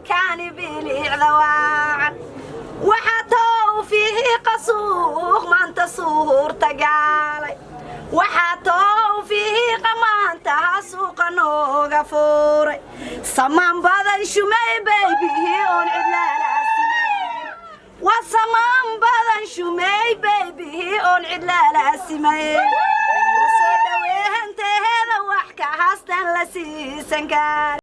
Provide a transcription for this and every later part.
كان بليع ذواعا وحاتو فيه قصوخ ما انت صور تقالي وحاتو فيه قمانتها سوق نوغا فوري سمان بدن شمي بيبي اون عدلالة سمين وسمان بدن شمي بيبي اون عدلالة سمين وصدوي انت هذا وحكا هاستن لسيسن قال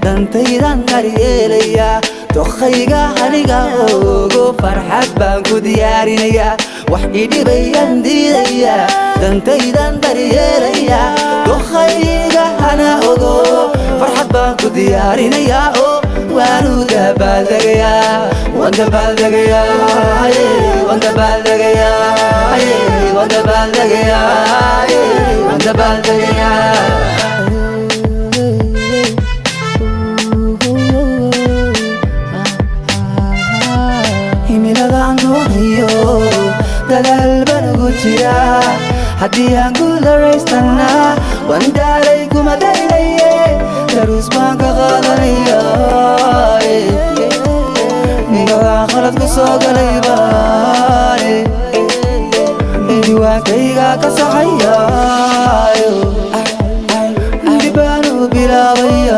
dantaydan daryeelaya dokhayga aniga ugu farxad baan ku diyaarinaya wax idhibayaan diidaya dantaydan daryeelaya dokhayga ana ugu farxad baan ku diyaarinaya oo waanu dabaaldegaya wanda baaldegaya wanda baaldegaya wanda baaldegaya wanda baaldegaya dadaal baan ugu jiraa haddii aan guularaystana ونداليكم دايلي دروس بانك غادنيا نغا خلط كسوق ليباني ديوان كيغا كسحيا ديبانو بلا بيا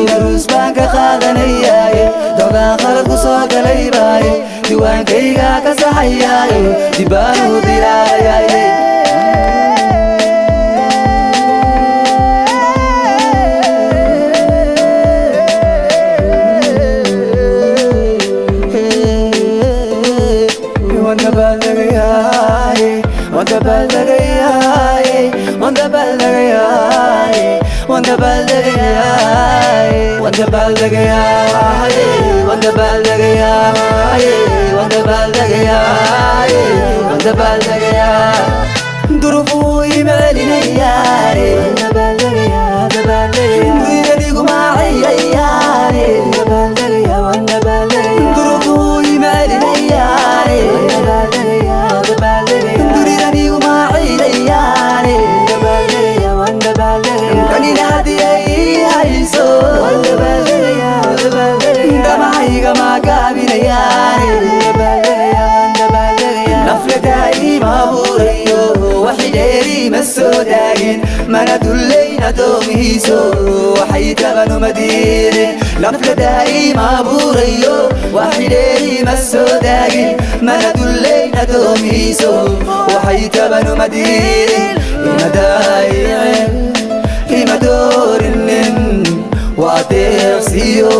دروس بانك غادنيا نغا خلط كسوق ليباني ديوان كيغا كسحيا ديبانو بلا بيا ظروفو يمالينا ياري ويريكو معي ياري ظروفو يمالينا ياري ويريكو معي ياري راني نهدي هايسو دمعي ما قابل ياري نفلتاي ما بوريو وحيديري مسوداين ما ندلينا دوميسو وحيتبنو مديري نفلتاي ما بوريو وحيديري مسوداين ما ندلينا دوميسو وحيتبنو مديري مدايعين إما دور النن واتيرسيو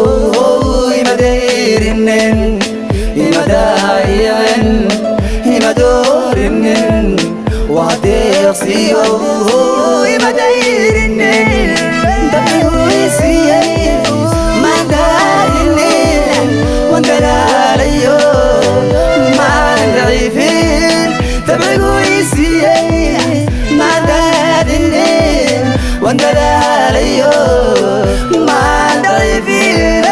إما دير النن إما دايعين إما دور النن واتيرسيو إما دير النن دبيويسي ما دار النن واندلاليو ما ندعيفين دبيويسي ما دار النن واندلاليو ما ندعيفين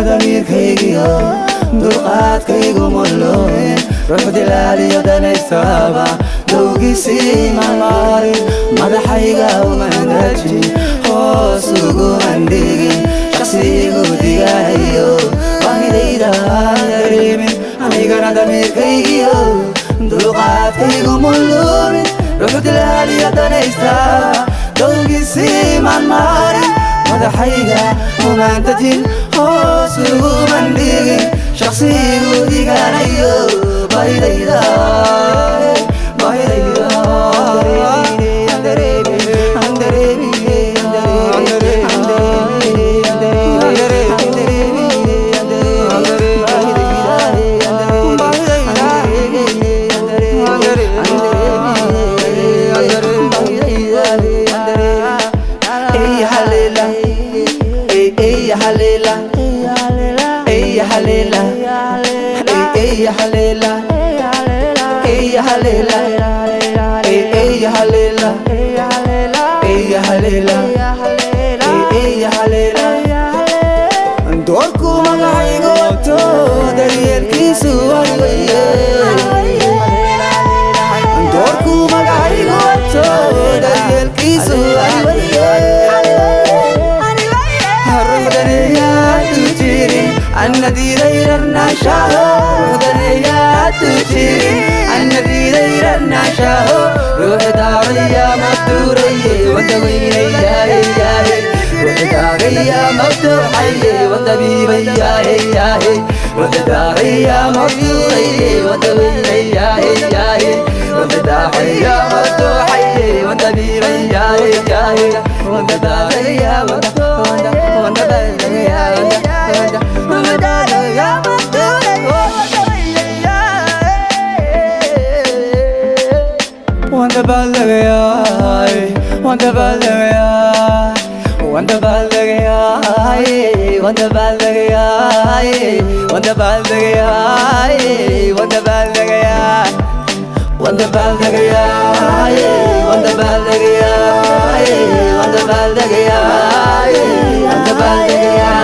أنا ضمير كيجيو دقات كيجو ملوين روح دلالي يدنا يستابا دوقي سيما ماري ماذا حيقا ومندرجي خوصوكو منديقي شخصيكو ديقايو باقي ديدا دريمين أنا ضمير كيجيو دقات كيجو ملوين روح دلالي يدنا يستابا دوقي سيما ماري ماذا حيقا ومندرجي خوصوكو منديقي شخصيكو ديقايو باقي ديدا دوركو مقعي قوتو دريال كيسو دوركو مقعي قوتو دريال كيسو هردنيا تجيري النذي غير النشاه هردنيا تجيري النذي غير النشاه روح داريا مدوري ودويني يا وداريا مفتوحي ودبيبي يا وداريا مفتوحي ودويني يا وداريا مفتوحي ودبيبي يا وداريا وانت بلغ يا wanda baldagaya, wanda baldagaya, wanda baldagaya, wanda baldagaya, wanda baldagaya, wanda baldagaya, wanda baldagaya, wanda baldagaya, wanda baldagaya.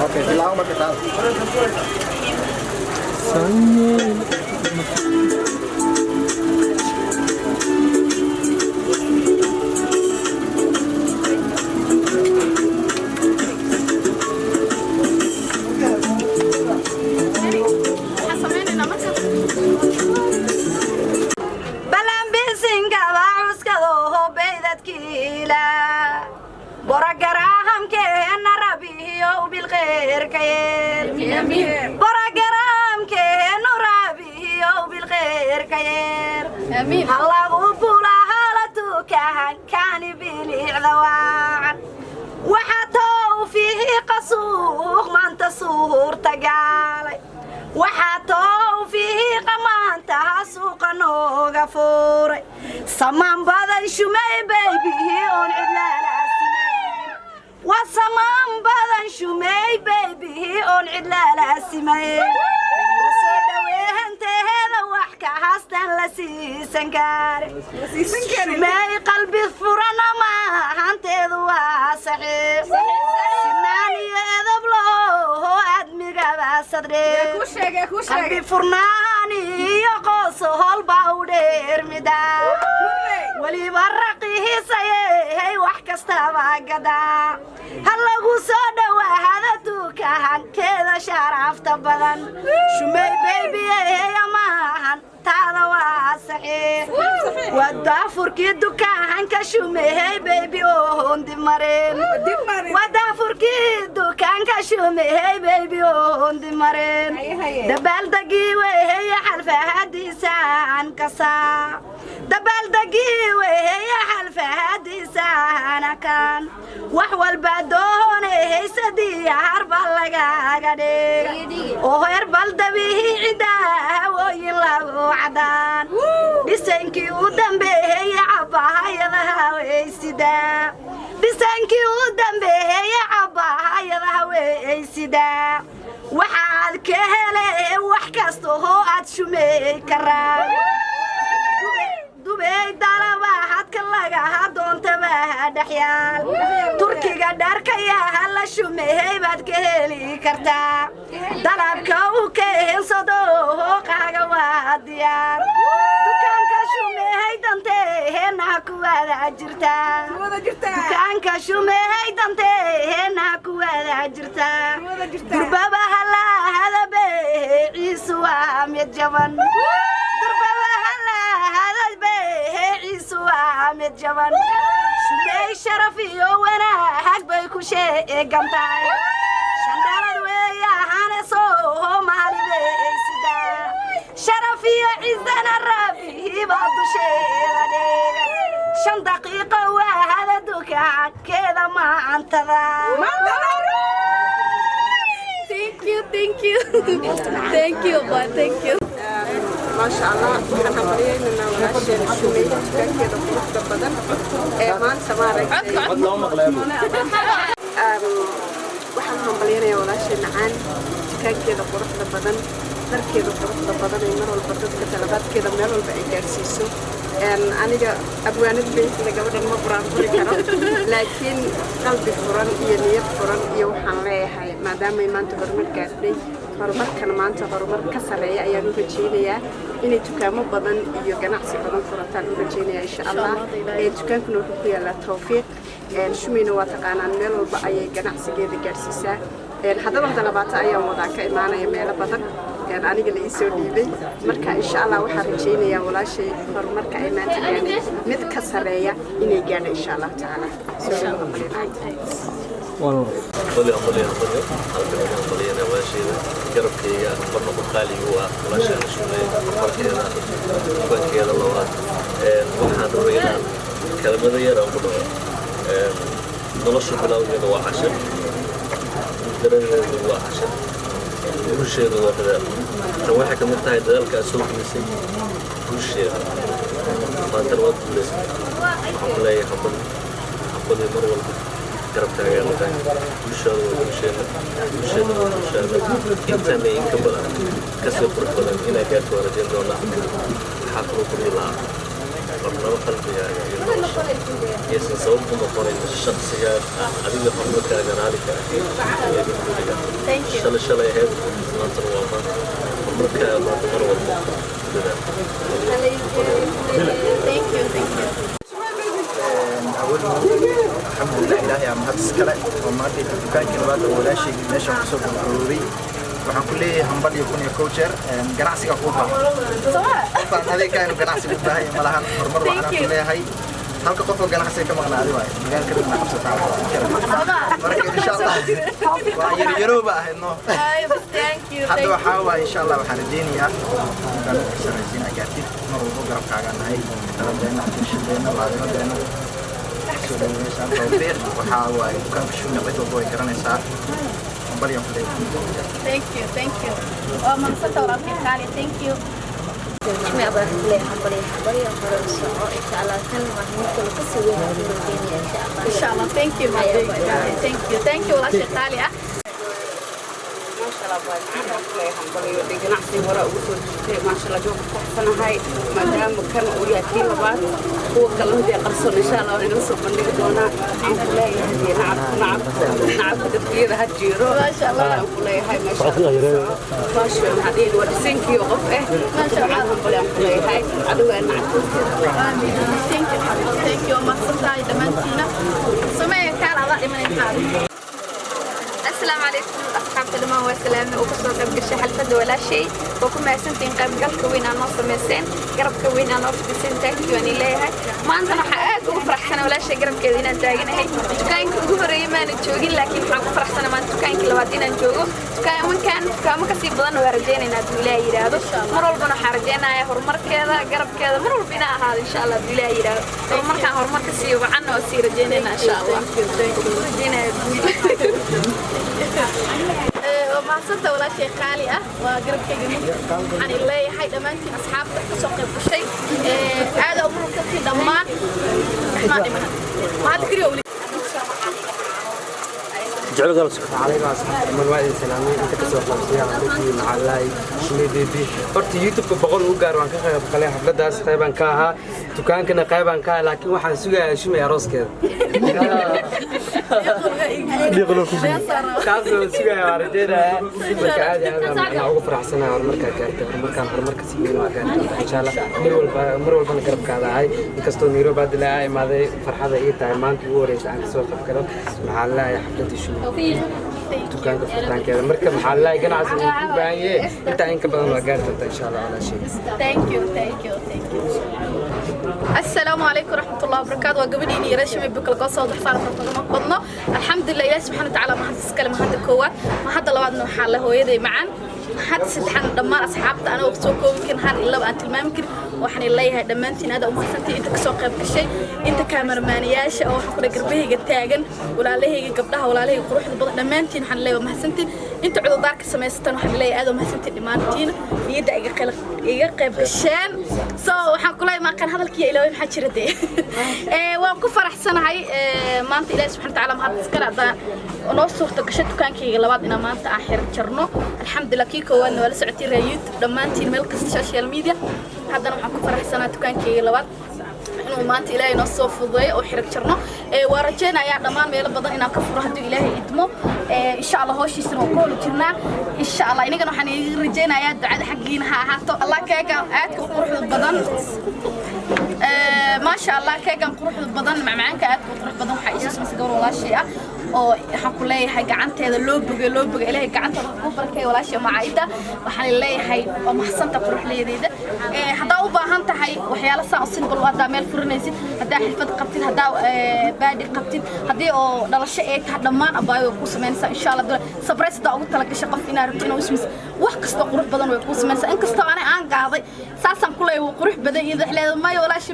Okay, bilang mo kita. برقراهم كأن ربيه بالخير كير برقراهم كأن ربيه بالخير كير الله بولا هالتو كان بلي عذوان وحتو فيه قصوخ ما انت صور تقالي وحتو فيه قمان تهسوق نوغ فوري سمان بدن شمي بيبي هون عدلالة وسمان بدن شمي بيبي هون عدلالة سمين وصدوي انت هذا وحكا هستن لسيسن كاري شمي قلبي فرنا ما انت ذوا صحيح سناني هذا بلو ادمي قبا صدري قلبي فرناني يقص هالباودير مدا ولي برقيه سيه وحكستا باقدا هلا قصود وهذا توكهن كذا شرفت بدن شمي بيبي يا ماهن تعالى واسحي ودافر كيدو كهن كشمي بيبي وهون دمرين ودافر كيدو كهن كشمي بيبي وهون دمرين دبال دقي وهي حلفة هديسة عن كسا دبال دقي وهي حلفة هديسة عن كان وحوال بدون هي سدي هرب لقا قدي وهربل دبيه عدا ويلا عدان بسنكي ودم به عبا يضها ويسدا بسنكي ودم به عبا يضها ويسدا وحال كهله وحكسته ادشمي كرا دبي دلبا حد كلغا دونت با دحيال تركيغا داركيا هلا شمي باد كهلي كرتا دلبكا او كهن صدو قاغا واديار دكانكا شمي دانتي هنا كوادا جرتا دكانكا شمي دانتي هنا كوادا جرتا دربابا هلا هذا بيسوا مجبن دربابا هلا هذا بيسوا مجبن شمي شرفي وانا حق بيكو شيء قمتاي شندالد ويا هانسو مالي بيسدا شرفي عزنا ربي بعض شيء شن دقيقة وهذا دكان كذا ما انتظر Thank you, thank you, thank you, but thank you. ما شاء الله waxaan hambalyeynaa walaasheen shumay dukaankeeda quruxda badan ee maanta maaragtay waxaan hambalyeynaa walaasheen macaan dukaankeeda quruxda badan darkeeda quruxda badan ee mar walba dadka talabaadkeeda meel walba ay gaarsiiso aniga abwaanad beesida gabadhan ma buraan furi karo laakiin qalbi furan iyo niyad furan iyo waxaan leeyahay maadaama ay maanta horumar gaadhay horumarkan maanta horumar ka sareeya ayaan u rajeynayaa inay dukaamo badan iyo ganacsi badan furataan u rajeynayaa insha allah dukaankuna wuxuu ku yaalaa tawfiiq shumayna waa taqaanaan meel walba ayay ganacsigeeda gaadhsiisaa haddaba dalabaata ayaan wadaa ka imaanaya meelo badan aniga la ii soo dhiibay marka insha allah waxaan rajeynayaa walaashay horumarka ay maanta gaadhay mid ka sareeya inay gaadho insha allah tacaala قولي أمضي أنا واشيدا قرب كيا برنا بقالي هو واشيدا شوي فرق كذا فرق كذا الله وحنا رينا كلمة يرى وبنا نلش بلاو هذا وعشر درجة هو عشر كل شيء هو كذا نوحي كمرتاح ذلك أسوق مسي كل شيء ما تروت بس لا يحبون مرة garab taageerada bulshada intaan inka badan kasoo qurux badan inay gaarto rajayn doonaa waxaa kaloo ku bilaa marnaba qalbigaaga iyo nolosha iyaysan sabab ku noqonayn shaksiga adiga horumarkaaga raalika shalay ahayd maantana waa maanta horumarkaaga maanta mar walba الحمد لله إلهي عم هذا السكلة وما أدري كان كنبات ولا شيء ليش عم تصور بالضروري وحن كله هم بدي يكون كوتشر جناسي كوبا فهذا كان جناسي كوبا هي ملها مرة وأنا كله هاي هل كقطع جناسي كمان أنا أدري مجال كده ما خمسة تعال مرة إن شاء الله ويجرب إنه هذا وحاول إن شاء الله وحرديني يا كان سنين أجاتي مرة وجرب كعجنا هاي ترى بينا شدينا بعدين بينا توفيق وحاول كان في شو نبيت وضوي كرنا ساعة وبريم في thank you وما نسيت وربي خالي thank you ما أبغى ليه حبري فرنسا إن شاء الله كان مهمة كل قصة إن شاء الله thank you thank you ولا شيء خالي ما شاء الله حنبلي جناسي وراء وصول ما شاء الله جو بتحسن هاي ما دام كان وياكين بعد هو كله دي قرصون إن شاء الله ونصب من دونا عم بلاقي هدي نعم كثير هالجيرو ما شاء الله عم بلاقي هاي ما شاء الله ما شاء الله هذين ورسينكي وقف ما شاء الله عم بلاقي هاي عدوة نعم thank you وما صرت هاي دمنتينا سمية كان على من الحال السلام عليكم أصحاب الدماء والسلام وكسر قبل حلفة ولا شيء وكم سنتين قبل كوين أنا صمسين قرب كوين أنا في سنتين كوين ليها ما عندنا حقات وفرح سنة ولا شيء قرب كذينا تاجنا هي كان كوفري ما نتشوقي لكن حق فرح سنة ما كان كل وقتنا نشوقه كان من كان كسيب بدن ورجينا ندولا يرادو مرول بنا حرجينا يا هرمر كذا قرب كذا مرول بنا هذا إن شاء الله دولا يرادو هرمر كان هرمر كسيب وعنا وسير جينا إن شاء الله جينا وما صرت ولا شيء خالي وقرب كجميل عن الله هاي دمانتي أصحاب سوق الشيء هذا أمور كثير دمان ما تكري أولي جعل قال سكت عليك من وعد السلامين أنت كسر خمسين عندك مع الله شمي بيبي قلت يوتيوب بقول وقار وان كخير بخليه حفلة داس قيبا كاها تكان كنا قيبا كاها لكن واحد سوى شمي عروس كذا يقولوا كاسو سوى عرجينا عادي أنا أوقف راح سنة مركا كارت مركا سيمين وكارت إن شاء الله مرول بنا قرب كذا هاي كستو نيرو بعد لا ما ذي فرحة ذي تايمان كوريس عن سوق كذا مع الله يا حفلة شو دكان كفتان كذا مركب محلها جناس بايه انت عينك بدل ما قالت ان شاء الله على شيء thank you السلام عليكم ورحمة الله وبركاته وقبلي إني رشمي بكل قصة وضحفان فرطة بدنا الحمد لله إله سبحانه وتعالى ما حد يسكلم هذا الكوات ما حد الله بعد حاله هو يدي معن ما حد سدحان دمار أصحابته أنا وبسوكو يمكن هان إلا بأنت ما يمكن waxaan leeyahay dhammaantiin aad u mahadsantiin inta kasoo qayb gashay inta kaameraamaanayaasha oo waxaan ku dhahay garbahayga taagan walaalahayga gabdhaha walaalahayga quruxda badan dhammaantiin waxaan leeyahay mahadsantiin inta cudurdaarka samaysatan waxaan leeyahay aad u mahadsantiin dhammaantiin niyadda iga qayb gasheen so waxaan ku leeyahay maaqan hadalkiiya ilaahay maxaa jira dee waan ku faraxsanahay maanta ilaahay subxaana watacaala mahad iskale haddaan noo suurta gashay dukaankayga labaad inaan maanta aan xiran jarno alxamdulilah kii koowaadna waa la socotay raa youtube dhammaantiin meel kasta social media haddana waxaan ku faraxsanahay dukaankayga labaad inuu maanta ilaahay noo soo fududeeyo oo xiran jarno waa rajaynayaa dhammaan meelo badan inaan ka furo hadduu ilaahay idmo insha allah hawshiisana waan ku holi jirnaa insha allah inagana waxaan iga rajaynayaa ducada xaggiina ha ahaato allah keega aadka quruxda badan maasha allah keegan quruxda badan macmacaanka aadka qurux badan waxaa iisoo samaysay gabar walaashay ah oo waxaan ku leeyahay gacanteeda loo bogay ilaahay gacanteeda ku barkay walaashay macaayida waxaan leeyahay waa mahsanta quruxleedeeda haddaa u baahan tahay waxyaalo saa u simple haddaa meel furinaysid haddaa xirfad qabtid haddaa baadhi qabtid haddii oo dhalasho ay tahay dhammaan abaayo way kuu samaynaysaa insha allah dole sabrays haddaa ugu talagashay qof inaa rabto inaa usmis wax kasta qurux badan way kuu samaynaysaa inkastoo ani aan gaaday saasaan ku leeyahay wuu qurux badan iyo dhexleeda maya walaashay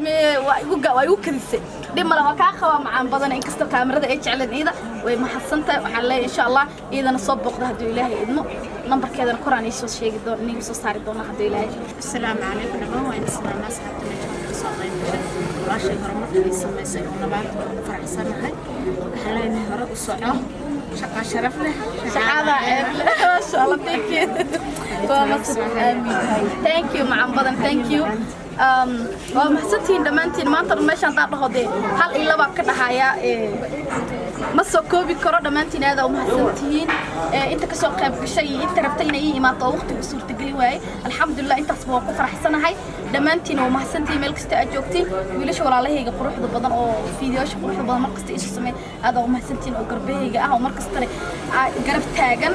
waa igu kadisay dhib male waa kaa qabaa macaan badan inkastoo kaamirada ay jecleen iyada way mahadsantahay waxaan leeyahay insha allah iyadana soo booqda hadduu ilaahay idmo nambarkeedana koraan iisoo sheegi doon iniga soo saari doona hadduu ilaahay asalaamu calaykum dhammaan waa ina salaamnaa asxaabta meeshaan kasoo qayb gashay walaashay horumarka ay samaysay oo labaanta waan ku faraxsanahay waxaan leenahay hore u soco shaqaa sharaf leh shaqada ceeb leh maasha allah thank you macaan badan thank you waa mahadsantihiin dhammaantiin maanta meeshaan haddaan dhaho dee hal iyo laba ka dhahaya ma soo koobi karo dhammaantiin aad u mahadsantihiin inta kasoo qayb gashay iyo inta rabtay inay ii imaato oo waqtigu suurtageli waayey alxamdulilah intaasba waan ku faraxsanahay dhammaantiin waa mahadsantihiin meel kasta aad joogtiin wiilasha walaalahayga quruxda badan oo fiidiyoosha quruxda badan mar kasta isu sameey aad u mahadsantihiin oo garbahayga ah oo mar kastana garab taagan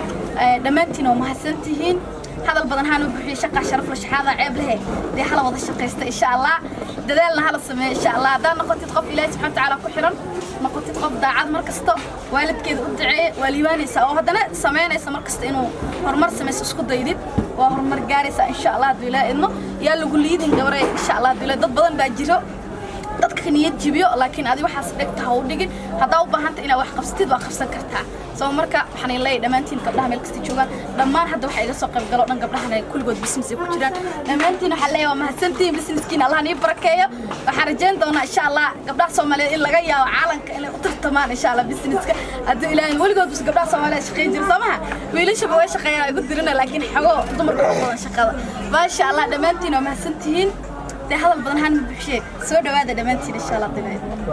dhammaantiin waa mahadsantihiin hadal badan haan u buuxiyay shaqa sharaf la shaxaada ceeb leh dee hala wada shaqeysta insha Allah dadaalna hala sameeyo insha Allah hadaan noqotid qof Ilaahay subhanahu wa ta'ala ku xiran noqotid qof daacad mar kasta waalidkeeda u duceeyo walibaanaysa oo hadana sameynaysa mar kasta inuu horumar sameeyo isku daydid waa horumar gaaraysa insha Allah haduu Ilaahay idmo yaa lagu liidin gabaray insha Allah haduu Ilaahay dad badan baa jiro dadka niyad jibiyo laakiin adiga waxaas dhigta ha u dhigin hadaa u baahanta inaad wax qabsatid waa qabsan kartaa soo marka waxaan leeyahay dhammaantiin gabdhaha meel kasta joogaan dhammaan hadda waxa iga soo qayb galo dhan gabdhahana kulligood business ay ku jiraan dhammaantiin waxaan leeyahay waa mahadsantiin businesskiina Allah nii barakeeyo waxaan rajayn doonaa insha Allah gabdhaha Soomaaliyeed in laga yaabo caalamka inay u tartamaan insha Allah businesska haddii Ilaahay weligood bus gabdhaha Soomaaliyeed shaqeyn jir soomaha wiilashaba way shaqeeyaan igu dirina laakiin xago dumarka oo badan shaqada maasha Allah dhammaantiin waa mahadsantiin هذا البدن هان بحشي سو دواده دمانتين ان شاء الله